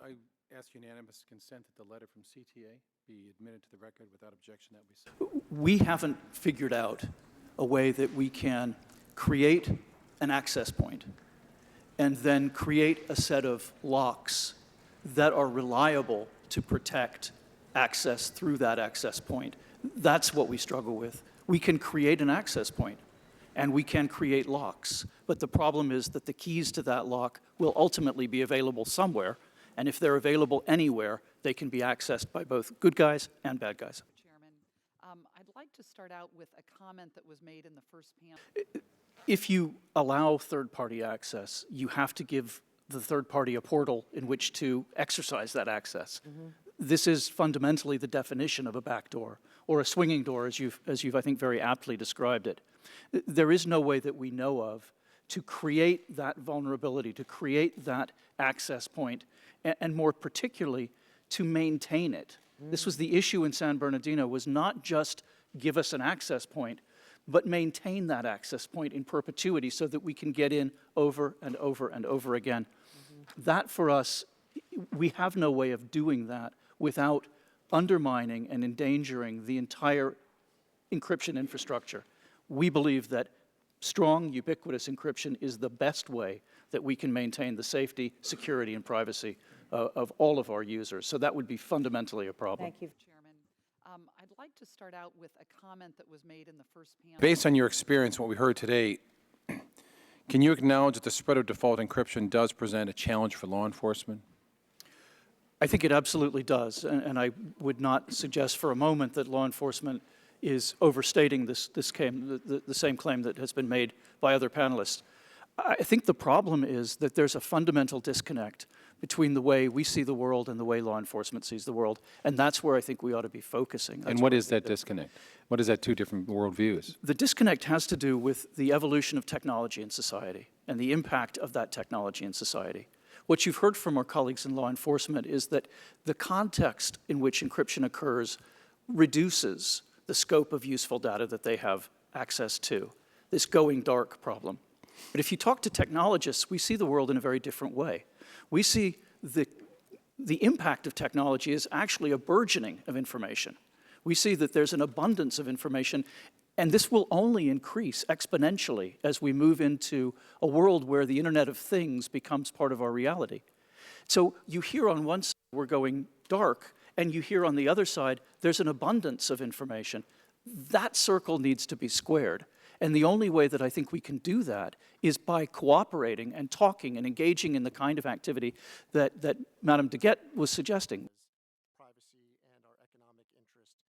I ask unanimous consent that the letter from CTA be admitted to the record without objection that we sent. We haven't figured out a way that we can create an access point and then create a set of locks that are reliable to protect access through that access point. That's what we struggle with. We can create an access point and we can create locks, but the problem is that the keys to that lock will ultimately be available somewhere, and if they're available anywhere, they can be accessed by both good guys and bad guys. Chairman, I'd like to start out with a comment that was made in the first panel. If you allow third-party access, you have to give the third party a portal in which to exercise that access. This is fundamentally the definition of a backdoor or a swinging door, as you've, I think, very aptly described it. There is no way that we know of to create that vulnerability, to create that access point, and more particularly, to maintain it. This was the issue in San Bernardino, was not just give us an access point, but maintain that access point in perpetuity so that we can get in over and over and over again. That, for us, we have no way of doing that without undermining and endangering the entire encryption infrastructure. We believe that strong, ubiquitous encryption is the best way that we can maintain the safety, security, and privacy of all of our users. So that would be fundamentally a problem. Thank you, Chairman. I'd like to start out with a comment that was made in the first panel. Based on your experience and what we heard today, can you acknowledge that the spread of default encryption does present a challenge for law enforcement? I think it absolutely does, and I would not suggest for a moment that law enforcement is overstating the same claim that has been made by other panelists. I think the problem is that there's a fundamental disconnect between the way we see the world and the way law enforcement sees the world, and that's where I think we ought to be focusing. And what is that disconnect? What is that two different worldviews? The disconnect has to do with the evolution of technology in society and the impact of that technology in society. What you've heard from our colleagues in law enforcement is that the context in which encryption occurs reduces the scope of useful data that they have access to, this going dark problem. But if you talk to technologists, we see the world in a very different way. We see the impact of technology is actually a burgeoning of information. We see that there's an abundance of information, and this will only increase exponentially as we move into a world where the Internet of Things becomes part of our reality. So you hear on one side we're going dark, and you hear on the other side there's an abundance of information. That circle needs to be squared. And the only way that I think we can do that is by cooperating and talking and engaging in the kind of activity that Madame Deguette was suggesting.